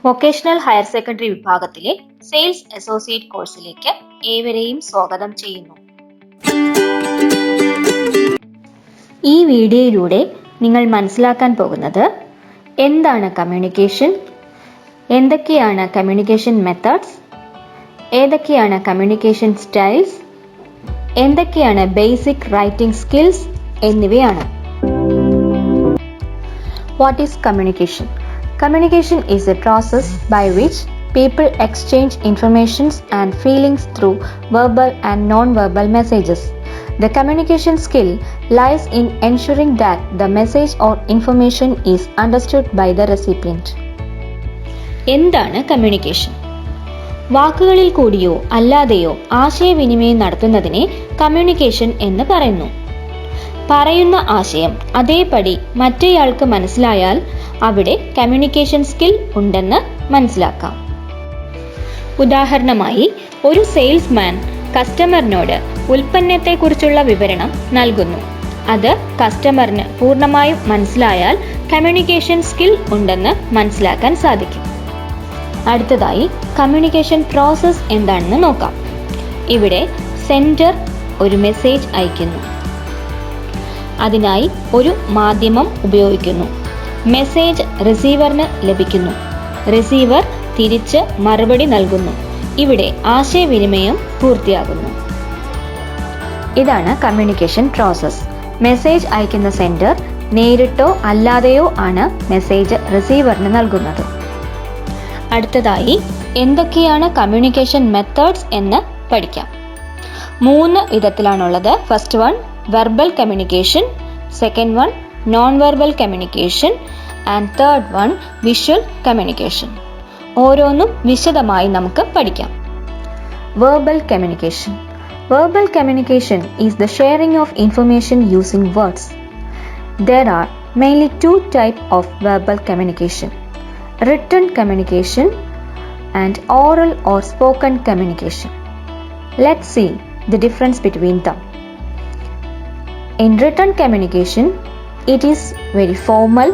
Vocational higher secondary വിഭാഗത്തിലെ sales associate കോഴ്സിലേക്ക് ഏവരെയും സ്വാഗതം ചെയ്യുന്നു. ഈ വീഡിയോയിലൂടെ നിങ്ങൾ മനസ്സിലാക്കാൻ പോകുന്നത് എന്താണ് കമ്മ്യൂണിക്കേഷൻ, എന്തൊക്കെയാണ് കമ്മ്യൂണിക്കേഷൻ മെത്തേഡ്സ്, ഏതൊക്കെയാണ് കമ്മ്യൂണിക്കേഷൻ സ്റ്റൈൽസ്, എന്തൊക്കെയാണ് ബേസിക് റൈറ്റിംഗ് സ്കിൽസ് എന്നിവയാണ്. What is communication? Communication is a process by which people exchange information and feelings through verbal and non-verbal messages. The communication skill lies in ensuring that the message or information is understood by the recipient. എന്താണ് communication? വാക്കുകളിൽ കൂടിയോ അല്ലാതെയോ ആശയവിനിമയം നടത്തുന്നതിനെ communication എന്ന് പറയുന്നു. പറയുന്ന ആശയം അതേപടി മറ്റേയാൾക്ക് മനസ്സിലായാൽ അവിടെ കമ്മ്യൂണിക്കേഷൻ സ്കിൽ ഉണ്ടെന്ന് മനസ്സിലാക്കാം. ഉദാഹരണമായി, ഒരു സെയിൽസ്മാൻ കസ്റ്റമറിനോട് ഉൽപ്പന്നത്തെക്കുറിച്ചുള്ള വിവരണം നൽകുന്നു. അത് കസ്റ്റമറിന് പൂർണ്ണമായും മനസ്സിലായാൽ കമ്മ്യൂണിക്കേഷൻ സ്കിൽ ഉണ്ടെന്ന് മനസ്സിലാക്കാൻ സാധിക്കും. അടുത്തതായി കമ്മ്യൂണിക്കേഷൻ പ്രോസസ്സ് എന്താണെന്ന് നോക്കാം. ഇവിടെ സെൻഡർ ഒരു മെസ്സേജ് അയക്കുന്നു. അതിനായി ഒരു മാധ്യമം ഉപയോഗിക്കുന്നു. മെസ്സേജ് റിസീവറിന് ലഭിക്കുന്നു. റിസീവർ തിരിച്ച് മറുപടി നൽകുന്നു. ഇവിടെ ആശയവിനിമയം പൂർത്തിയാകുന്നു. ഇതാണ് കമ്മ്യൂണിക്കേഷൻ പ്രോസസ്സ്. മെസ്സേജ് അയക്കുന്ന സെൻഡർ നേരിട്ടോ അല്ലാതെയോ ആണ് മെസ്സേജ് റിസീവറിന് നൽകുന്നത്. അടുത്തതായി എന്തൊക്കെയാണ് കമ്മ്യൂണിക്കേഷൻ മെത്തേഡ്സ് എന്ന് പഠിക്കാം. 3 വിധത്തിലാണുള്ളത്. First one verbal communication, second one non-verbal communication and third one visual communication. ഓരോന്നും വിശദമായി നമുക്ക് പഠിക്കാം. Verbal communication. Verbal communication is the sharing of information using words. There are mainly 2 types of verbal communication: written communication and oral or spoken communication. Let's see the difference between them. In written communication, it is very formal,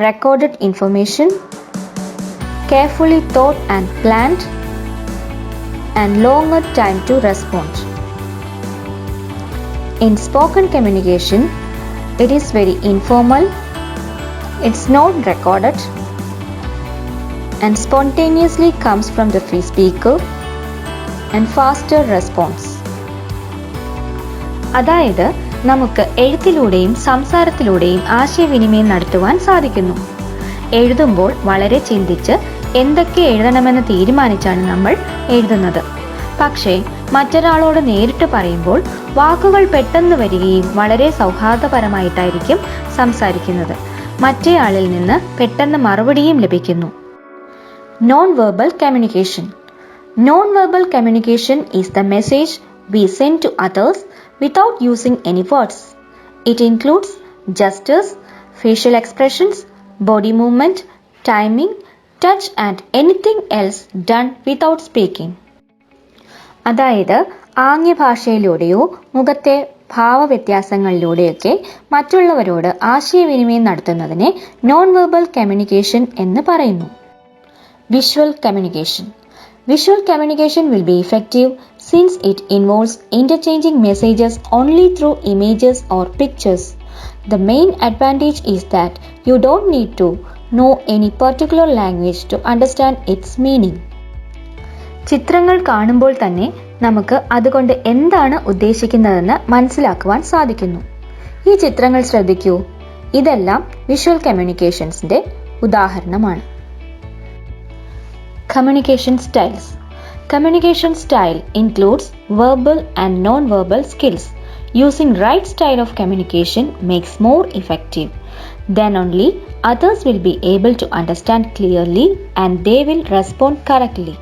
recorded information, carefully thought and planned, and longer time to respond. In spoken communication, it is very informal, it's not recorded, and spontaneously comes from the free speaker and faster response. അതായത് നമുക്ക് എഴുത്തിലൂടെയും സംസാരത്തിലൂടെയും ആശയവിനിമയം നടത്തുവാൻ സാധിക്കുന്നു. എഴുതുമ്പോൾ വളരെ ചിന്തിച്ച് എന്തൊക്കെ എഴുതണമെന്ന് തീരുമാനിച്ചാണ് നമ്മൾ എഴുതുന്നത്. പക്ഷേ മറ്റൊരാളോട് നേരിട്ട് പറയുമ്പോൾ വാക്കുകൾ പെട്ടെന്ന് വരികയും വളരെ സൗഹാർദ്ദപരമായിട്ടായിരിക്കും സംസാരിക്കുന്നത്. മറ്റേയാളിൽ നിന്ന് പെട്ടെന്ന് മറുപടിയും ലഭിക്കുന്നു. Non verbal communication. Non verbal communication is the message we send to others without using any words. It includes gestures, facial expressions, body movement, timing, touch and anything else done without speaking. അതായത് ആംഗ്യഭാഷയിലൂടെയോ മുഖത്തെ ഭാവവ്യത്യാസങ്ങളിലൂടെയൊക്കെ മറ്റുള്ളവരോട് ആശയവിനിമയം നടത്തുന്നതിനെ non verbal communication എന്ന് പറയുന്നു. Visual communication. Visual communication will be effective since it involves interchanging messages only through images or pictures. The main advantage is that you don't need to know any particular language to understand its meaning. ചിത്രങ്ങൾ കാണുമ്പോൾ തന്നെ നമുക്ക് അതുകൊണ്ട് എന്താണ് ഉദ്ദേശിക്കുന്നതെന്ന് മനസ്സിലാക്കുവാൻ സാധിക്കുന്നു. ഈ ചിത്രങ്ങൾ ശ്രദ്ധിക്കൂ. ഇതെല്ലാം വിഷ്വൽ കമ്മ്യൂണിക്കേഷൻസിന്റെ ഉദാഹരണമാണ്. Communication styles. Communication style includes verbal and non-verbal skills. Using right style of communication makes more effective. Then only others will be able to understand clearly and they will respond correctly.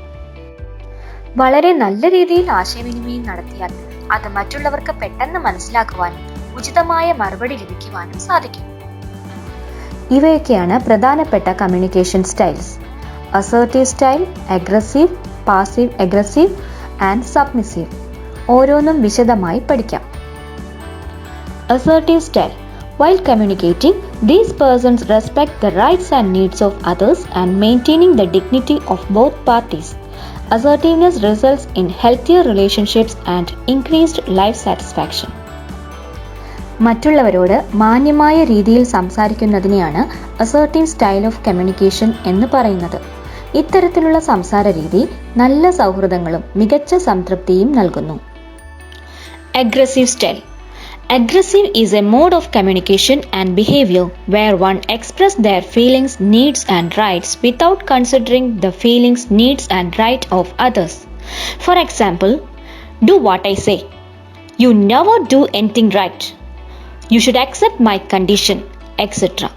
വളരെ നല്ല രീതിയിൽ ആശയവിനിമയം നടത്തിയാൽ അത് മറ്റുള്ളവർക്ക് പെട്ടെന്ന് മനസ്സിലാക്കുവാനും ഉചിതമായ മറുപടി ലഭിക്കുവാനും സാധിക്കും. ഇവയൊക്കെയാണ് പ്രധാനപ്പെട്ട communication styles. Assertive style, aggressive, passive aggressive and submissive. ഓരോന്നും വിശദമായി പഠിക്കാം. Assertive style. While communicating, These persons respect the rights and needs of others and maintaining the dignity of both parties. Assertiveness results in healthier relationships and increased life satisfaction. മറ്റുള്ളവരോട് മാന്യമായ രീതിയിൽ സംസാരിക്കുന്നതിനെയാണ് assertive style of communication എന്ന് പറയുന്നത്. ഇത്തരത്തിലുള്ള സംസാര രീതി നല്ല സൗഹൃദങ്ങളും മികച്ച സംതൃപ്തിയും നൽകുന്നു. Aggressive style. Aggressive is a mode of communication and behavior where one expresses their feelings, needs and rights without considering the feelings, needs and rights of others. For example, do what I say. You never do anything right. You should accept my condition, etc.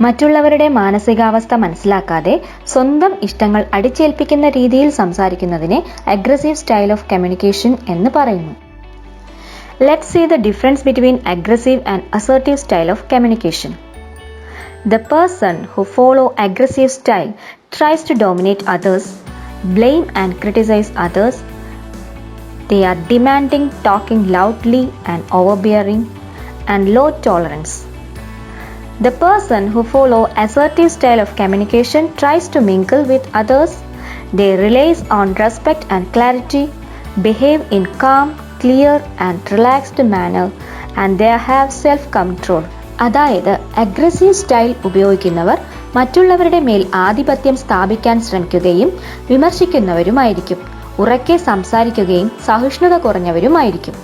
മറ്റുള്ളവരുടെ മാനസികാവസ്ഥ മനസ്സിലാക്കാതെ സ്വന്തം ഇഷ്ടങ്ങൾ അടിച്ചേൽപ്പിക്കുന്ന രീതിയിൽ സംസാരിക്കുന്നതിനെ aggressive style of communication എന്ന് പറയുന്നു. Let's see the difference between aggressive and assertive style of communication. The person who follow aggressive style tries to dominate others, blame and criticize others. They are demanding, talking loudly and overbearing, and low tolerance. The person who follow assertive style of communication tries to mingle with others. They rely on respect and clarity, behave in calm, clear and relaxed manner, and they have self-control. അതായത് aggressive style ഉപയോഗിക്കുന്നവർ മറ്റുള്ളവരുടെ മേൽ ആധിപത്യം സ്ഥാപിക്കാൻ ശ്രമിക്കുകയും വിമർശിക്കുന്നവരുമായിരിക്കും. ഉറക്കെ സംസാരിക്കുകയും സഹിഷ്ണുത കുറഞ്ഞവരുമായിരിക്കും.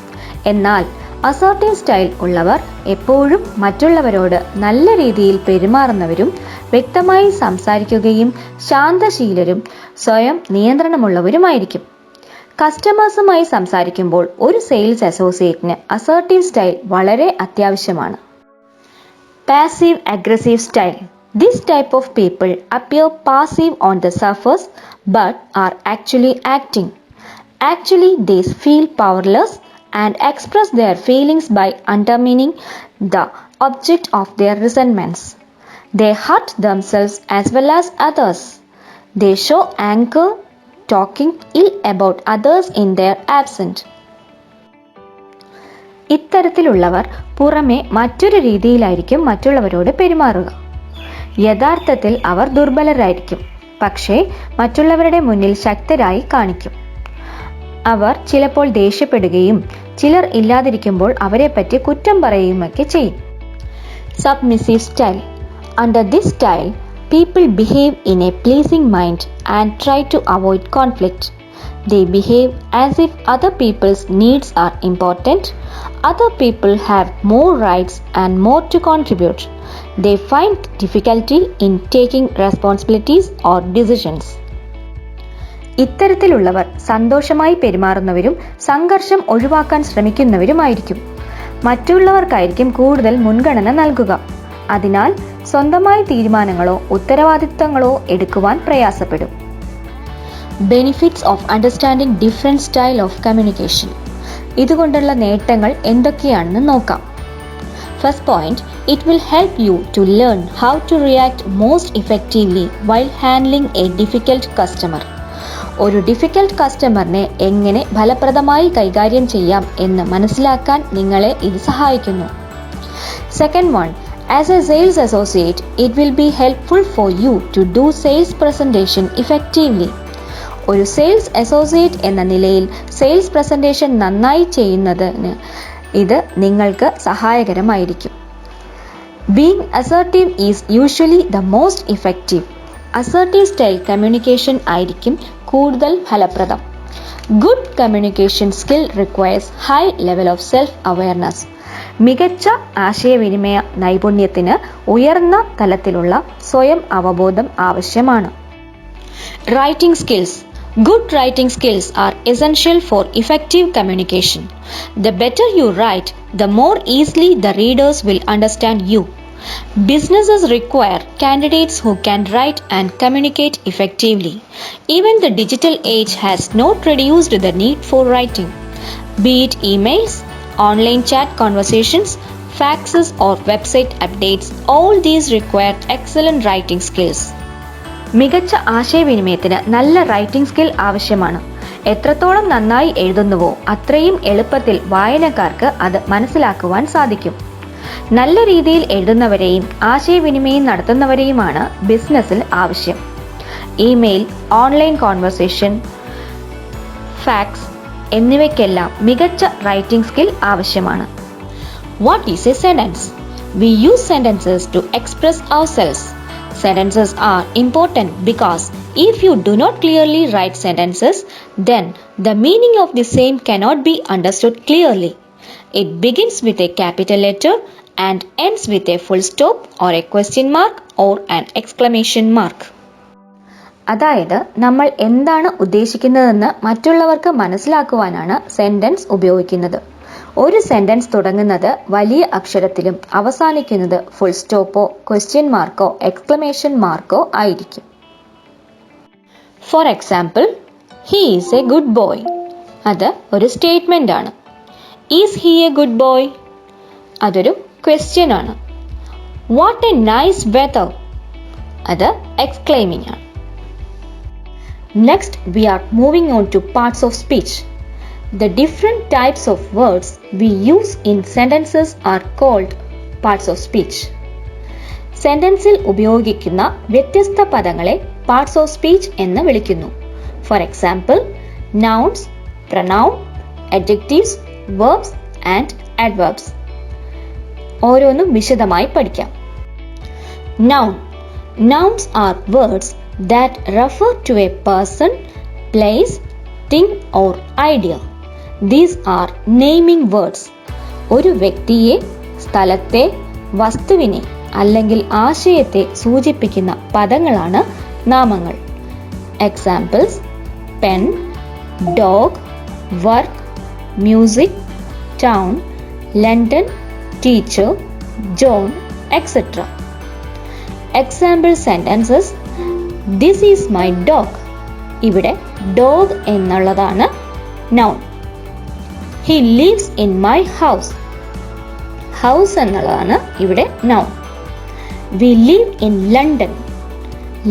എന്നാൽ അസർട്ടീവ് സ്റ്റൈൽ ഉള്ളവർ എപ്പോഴും മറ്റുള്ളവരോട് നല്ല രീതിയിൽ പെരുമാറുന്നവരും വ്യക്തമായി സംസാരിക്കുകയും ശാന്തശീലരും സ്വയം നിയന്ത്രണമുള്ളവരുമായിരിക്കും. കസ്റ്റമേഴ്സുമായി സംസാരിക്കുമ്പോൾ ഒരു സെയിൽസ് അസോസിയേറ്റിന് അസർട്ടീവ് സ്റ്റൈൽ വളരെ അത്യാവശ്യമാണ്. Passive aggressive style. This type of people appear passive on the surface but are actually acting. Actually, they feel powerless and express their feelings by undermining the object of their resentments. They hurt themselves as well as others. They show anger, talking ill about others in their absence. ഇത്തരത്തിലുള്ളവർ പുറമെ മറ്റൊരു രീതിയിലായിരിക്കും മറ്റുള്ളവരോട് പെരുമാറുക. യഥാർത്ഥത്തിൽ അവർ ദുർബലരായിരിക്കും, പക്ഷേ മറ്റുള്ളവരുടെ മുന്നിൽ ശക്തരായി കാണിക്കും. അവർ ചിലപ്പോൾ ദേഷ്യപ്പെടുകയും ചിലർ ഇല്ലാതിരിക്കുമ്പോൾ അവരെപ്പറ്റി കുറ്റം പറയുകയുമൊക്കെ ചെയ്യും. Submissive style. Under this style, people behave in a pleasing mind and try to avoid conflict. They behave as if other people's needs are important. Other people have more rights and more to contribute. They find difficulty in taking responsibilities or decisions. ഇത്തരത്തിലുള്ളവർ സന്തോഷമായി പെരുമാറുന്നവരും സംഘർഷം ഒഴിവാക്കാൻ ശ്രമിക്കുന്നവരുമായിരിക്കും. മറ്റുള്ളവർക്കായിരിക്കും കൂടുതൽ മുൻഗണന നൽകുക. അതിനാൽ സ്വന്തമായി തീരുമാനങ്ങളോ ഉത്തരവാദിത്തങ്ങളോ എടുക്കുവാൻ പ്രയാസപ്പെടും. Benefits of understanding different style of communication. ഇതുകൊണ്ടുള്ള നേട്ടങ്ങൾ എന്തൊക്കെയാണെന്ന് നോക്കാം. First point, it will help you to learn how to react most effectively while handling a difficult customer. ഒരു ഡിഫിക്കൽട്ട് കസ്റ്റമറിനെ എങ്ങനെ ഫലപ്രദമായി കൈകാര്യം ചെയ്യാം എന്ന് മനസ്സിലാക്കാൻ നിങ്ങളെ ഇത് സഹായിക്കുന്നു. Second one, as a sales associate, it will be helpful for you to do sales presentation effectively. ഒരു സെയിൽസ് അസോസിയേറ്റ് എന്ന നിലയിൽ സെയിൽസ് പ്രസന്റേഷൻ നന്നായി ചെയ്യുന്നതിന് ഇത് നിങ്ങൾക്ക് സഹായകരമായിരിക്കും. Being assertive is usually the most effective. Assertive style communication ആയിരിക്കും കൂടുതൽ ഫലപ്രദം. Good communication skill requires high level of self-awareness. മികച്ച ആശയവിനിമയ നൈപുണ്യത്തിന് ഉയർന്ന തലത്തിലുള്ള സ്വയം അവബോധം ആവശ്യമാണ്. Writing skills. Good writing skills are essential for effective communication. The better you write, the more easily the readers will understand you. Businesses require candidates who can write and communicate effectively. Even the digital age has not reduced the need for writing. Be it emails, online chat conversations, faxes or website updates, all these require excellent writing skills. മികച്ച ആശയവിനിമയത്തിന് നല്ല writing skill ആവശ്യമാണ്. എത്രത്തോളം നന്നായി എഴുതുന്നുവോ അത്രയും എളുപ്പത്തിൽ വായനക്കാർക്ക് അത് മനസ്സിലാക്കുവാൻ സാധിക്കും. നല്ല രീതിയിൽ എഴുതുന്നവരെയും ആശയവിനിമയം നടത്തുന്നവരെയുമാണ് ബിസിനസ്സിൽ ആവശ്യം. ഇമെയിൽ, ഓൺലൈൻ കോൺവെർസേഷൻ, ഫാക്സ് എന്നിവയ്ക്കെല്ലാം മികച്ച റൈറ്റിംഗ് സ്കിൽ ആവശ്യമാണ്. What is a sentence? We use sentences to express ourselves. Sentences are important because if you do not clearly write sentences, then the meaning of the same cannot be understood clearly. It begins with a capital letter and ends with a full stop or a question mark or an exclamation mark. അതായത് നമ്മൾ എന്താണ് ഉദ്ദേശിക്കുന്നതെന്ന് മറ്റുള്ളവർക്ക് മനസ്സിലാക്കുവാനാണ് sentence ഉപയോഗിക്കുന്നത്. ഒരു sentence തുടങ്ങുന്നത് വലിയ അക്ഷരത്തിലും അവസാനിക്കുന്നത് ഫുൾ സ്റ്റോപ്പോ ക്വസ്റ്റ്യൻ മാർക്കോ എക്സ്ക്ലമേഷൻ മാർക്കോ ആയിരിക്കും. For example, he is a good boy. അത് ഒരു സ്റ്റേറ്റ്മെന്റ് ആണ്. Is he a good boy? അതൊരു ക്വസ്റ്റ്യൻ ആണ്. What a nice weather? അത് എക്സ്ക്ലെയിമിംഗ് ആണ്. Next, we are moving on to parts of speech. The different types of words we use in sentences are called parts of speech. സെന്റൻസിൽ ഉപയോഗിക്കുന്ന വ്യത്യസ്ത പദങ്ങളെ parts of speech എന്ന് വിളിക്കുന്നു. For example, nouns, pronoun, adjectives, verbs and adverbs. ഓരോന്നും വിശദമായി പഠിക്കാം. Noun. Nouns are words that refer to a person, place, thing or idea. These are naming words. ഒരു വ്യക്തിയെ, സ്ഥലത്തെ, വസ്തുവിനെ അല്ലെങ്കിൽ ആശയത്തെ സൂചിപ്പിക്കുന്ന പദങ്ങളാണ് നാമങ്ങൾ. Examples: pen, dog, work, music, town, London, teacher, John, etcetera. Example sentences: this is my dog. ഇവിടെ ഡോഗ് എന്നുള്ളതാണ് noun. He lives in my house. House എന്നുള്ളതാണ് ഇവിടെ noun. We live in London.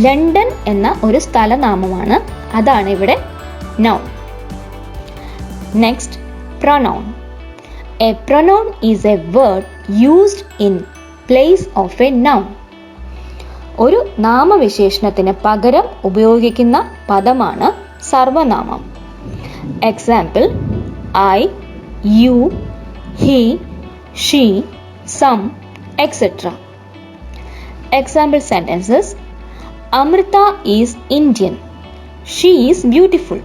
London എന്ന ഒരു സ്ഥലനാമമാണ്, അതാണ് ഇവിടെ noun. Next, pronoun. A pronoun is a word used in place of a noun. ഒരു നാമവിശേഷണത്തിന് പകരം ഉപയോഗിക്കുന്ന പദമാണ് സർവനാമം. Example: I, you, he, she, some, etcetera. Example sentences: Amrita is Indian. She is beautiful.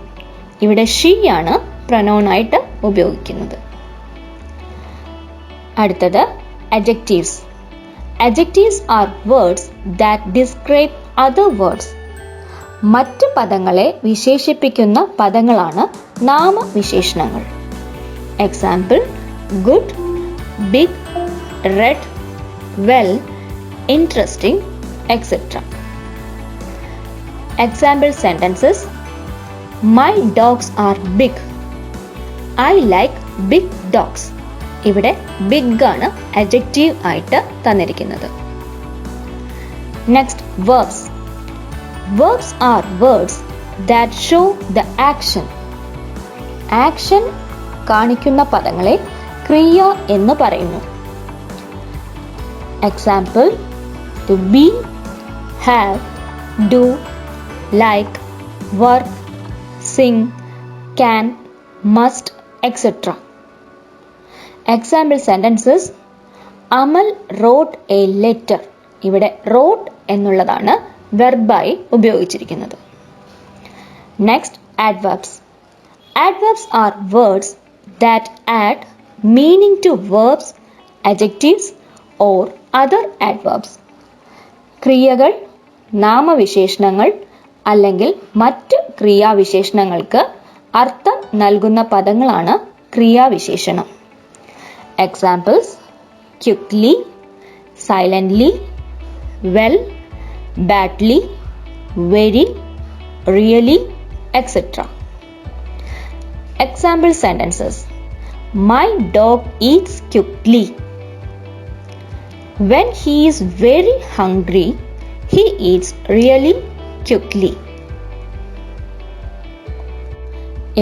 ഇവിടെ ഷീ ആണ് പ്രൊനൗൺ ആയിട്ട് ഉപയോഗിക്കുന്നത്. അടുത്തത് adjectives. Adjectives are words that describe other words. മറ്റ് പദങ്ങളെ വിശേഷിപ്പിക്കുന്ന പദങ്ങളാണ് നാമവിശേഷണങ്ങൾ. Example: good, big, red, well, interesting, etcetera. Example sentences: my dogs are big. I like big dogs. ഇവിടെ ബിഗ് ആണ് adjective ആയിട്ട് തന്നിരിക്കുന്നത്. Next, verbs. Verbs are words that show the action. Action കാണിക്കുന്ന പദങ്ങളെ ക്രിയ എന്ന് പറയുന്നു. Example: to be, have, do, like, work, sing, can, must, etc. Example sentences: Amal wrote a letter. ഇവിടെ wrote എന്നുള്ളതാണ് വെർബായി ഉപയോഗിച്ചിരിക്കുന്നത്. Next, adverbs. Adverbs are words that add meaning to verbs, adjectives or other adverbs. ക്രിയകൾ, നാമവിശേഷണങ്ങൾ അല്ലെങ്കിൽ മറ്റ് ക്രിയാവിശേഷണങ്ങൾക്ക് അർത്ഥം നൽകുന്ന പദങ്ങളാണ് ക്രിയാവിശേഷണം. Examples: quickly, silently, well, badly, very, really, etc. Example sentences: my dog eats quickly. When he is very hungry, he eats really quickly.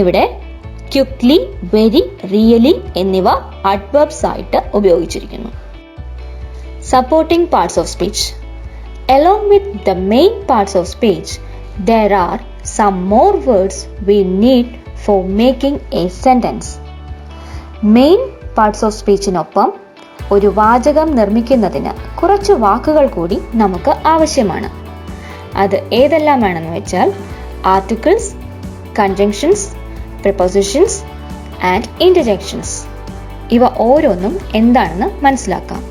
ഇവിടെ quickly, very, really എന്നിവ adverbs ആയിട്ട് ഉപയോഗിച്ചിരിക്കുന്നു. Supporting parts of speech. Along with the main parts of speech, there are some more words we need for making a sentence. Main parts of സ്പീച്ചിനൊപ്പം ഒരു വാചകം നിർമ്മിക്കുന്നതിന് കുറച്ച് വാക്കുകൾ കൂടി നമുക്ക് ആവശ്യമാണ്. അത് ഏതെല്ലാമാണെന്ന് വെച്ചാൽ ആർട്ടിക്കിൾസ്, കൺജങ്ഷൻസ്, പ്രിപ്പോസിഷൻസ് ആൻഡ് ഇന്റർജെക്ഷൻസ്. ഇവ ഓരോന്നും എന്താണെന്ന് മനസ്സിലാക്കാം.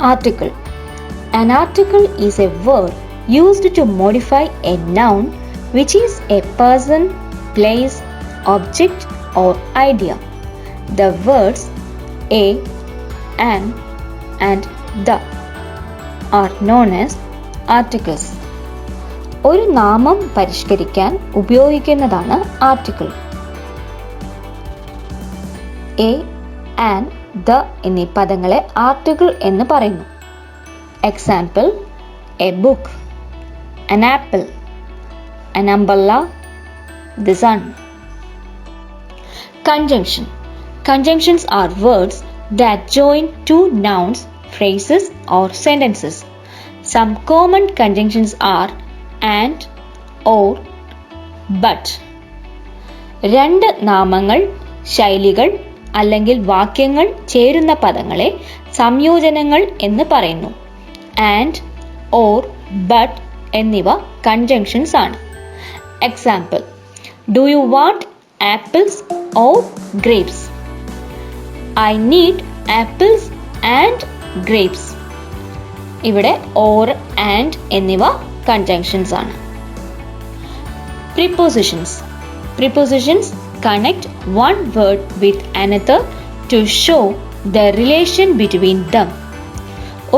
Article. An article is a word used to modify a noun which is a person, place, object or idea. The words a, an and the are known as articles. ഒരു നാമം പരിഷ്കരിക്കാൻ ഉപയോഗിക്കുന്നതാണ് article. A, an, the എന്നീ പദങ്ങളെ article എന്ന് പറയുന്നു. Example: A book, an apple, an umbrella, the sun. Conjunction. Conjunctions are words that join two nouns, phrases or sentences. Some common conjunctions are and, or, but. രണ്ട് നാമങ്ങൾ, ശൈലികൾ അല്ലെങ്കിൽ വാക്യങ്ങൾ ചേരുന്ന പദങ്ങളെ സംയോജനങ്ങൾ എന്ന് പറയുന്നു. ആൻഡ്, ഓർ, ബട്ട് എന്നിവ കൺജങ്ഷൻസ് ആണ്. Example: do you want apples or grapes? I need apples and grapes. ഇവിടെ ഓർ, ആൻഡ് എന്നിവ കൺജങ്ഷൻസ് ആണ്. Prepositions. Prepositions connect one word with another to show the relation between them.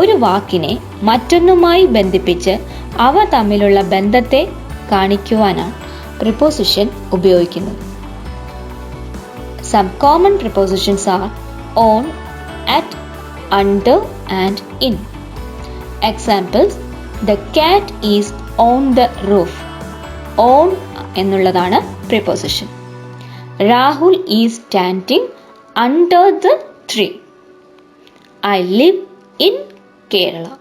ഒരു വാക്കിനെ മറ്റൊന്നുമായി ബന്ധിപ്പിച്ച് അവ തമ്മിലുള്ള ബന്ധത്തെ കാണിക്കുവാനാണ് പ്രിപ്പോസിഷൻ ഉപയോഗിക്കുന്നത്. Some common prepositions are on, at, under and in. Examples: the cat is on the roof. On എന്നുള്ളതാണ് preposition. Rahul is standing under the tree. I live in Kerala.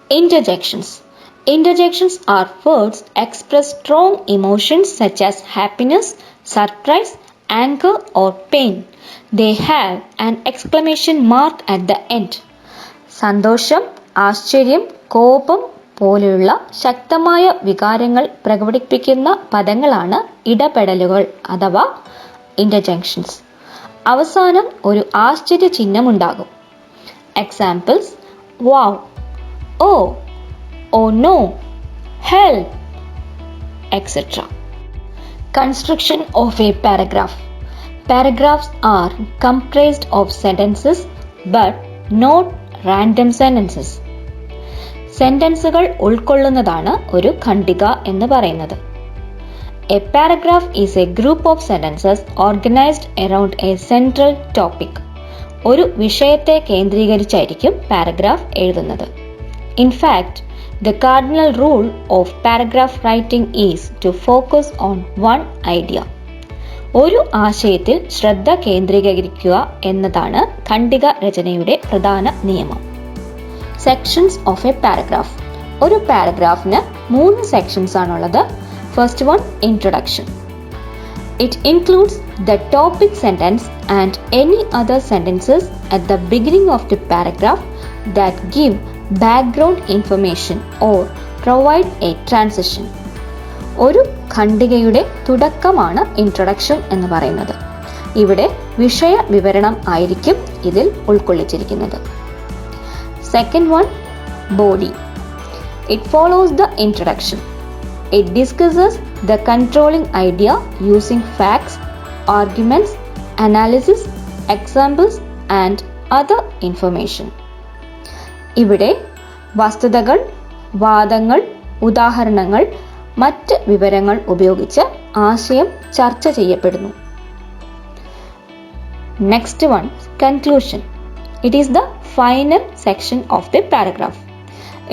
Interjections. Interjections are words express strong emotions such as happiness, surprise, anger or pain. They have an exclamation mark at the end. സന്തോഷം, ആശ്ചര്യം, കോപം പോലെയുള്ള ശക്തമായ വികാരങ്ങൾ പ്രകടിപ്പിക്കുന്ന പദങ്ങളാണ് ഇടപെടലുകൾ അഥവാ ഇന്റർജങ്ഷൻസ്. അവസാനം ഒരു ആശ്ചര്യ ചിഹ്നമുണ്ടാകും. Examples: wow, oh, oh no, help, etcetera. Construction of a paragraph. Paragraphs are comprised of sentences but not random sentences. സെന്റൻസുകൾ ഉൾക്കൊള്ളുന്നതാണ് ഒരു ഖണ്ഡിക എന്ന് പറയുന്നത്. A paragraph is a group of sentences organised around a central topic. ഒരു വിഷയത്തെ കേന്ദ്രീകരിച്ചായിരിക്കും paragraph എഴുതുന്നത്. In fact, the cardinal rule of paragraph writing is to focus on one idea. ഒരു ആശയത്തിൽ ശ്രദ്ധ കേന്ദ്രീകരിക്കുക എന്നതാണ് ഖണ്ഡിക രചനയുടെ പ്രധാന നിയമം. Sections of a paragraph. ഒരു പാരഗ്രാഫിന് 3 സെക്ഷൻസ് ആണുള്ളത്. First one, introduction. It includes the topic sentence and any other sentences at the beginning of the paragraph that give background information or provide A transition. ഒരു ഖണ്ഡികയുടെ തുടക്കമാണ് introduction എന്ന് പറയുന്നത്. ഇവിടെ വിഷയ വിവരണം ആയിരിക്കും ഇതിൽ ഉൾക്കൊള്ളിച്ചിരിക്കുന്നത്. Second one, body. It follows the introduction. It discusses the controlling idea using facts, arguments, analysis, examples and other information. ഇവിടെ വസ്തുതകൾ, വാദങ്ങൾ, ഉദാഹരണങ്ങൾ, മറ്റ് വിവരങ്ങൾ ഉപയോഗിച്ച് ആശയം ചർച്ച ചെയ്യപ്പെടുന്നു. Next one, conclusion. It is the final section of the paragraph.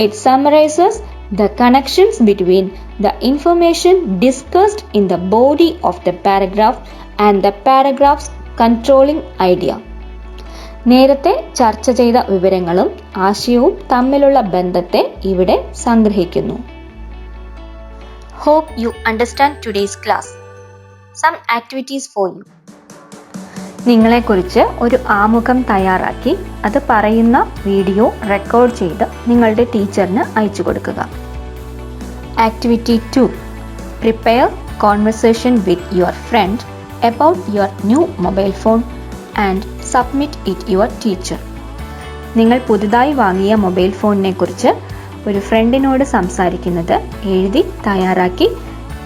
It summarizes the connections between the information discussed in the body of the paragraph and the paragraph's controlling idea. നേരത്തെ ചർച്ച ചെയ്ത വിവരങ്ങളും ആശയവും തമ്മിലുള്ള ബന്ധത്തെ ഇവിടെ സംഗ്രഹിക്കുന്നു. Hope you understand today's class. Some activities for you. നിങ്ങളെക്കുറിച്ച് ഒരു ആമുഖം തയ്യാറാക്കി അത് പറയുന്ന വീഡിയോ റെക്കോർഡ് ചെയ്ത് നിങ്ങളുടെ ടീച്ചറിന് അയച്ചു കൊടുക്കുക. Activity 2. Prepare conversation with your friend about your new mobile phone and submit it your teacher. നിങ്ങൾ പുതുതായി വാങ്ങിയ മൊബൈൽ ഫോണിനെ കുറിച്ച് ഒരു ഫ്രണ്ടിനോട് സംസാരിക്കുന്നത് എഴുതി തയ്യാറാക്കി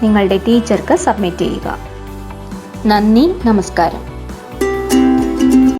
നിങ്ങളുടെ ടീച്ചർക്ക് സബ്മിറ്റ് ചെയ്യുക. നന്ദി, നമസ്കാരം.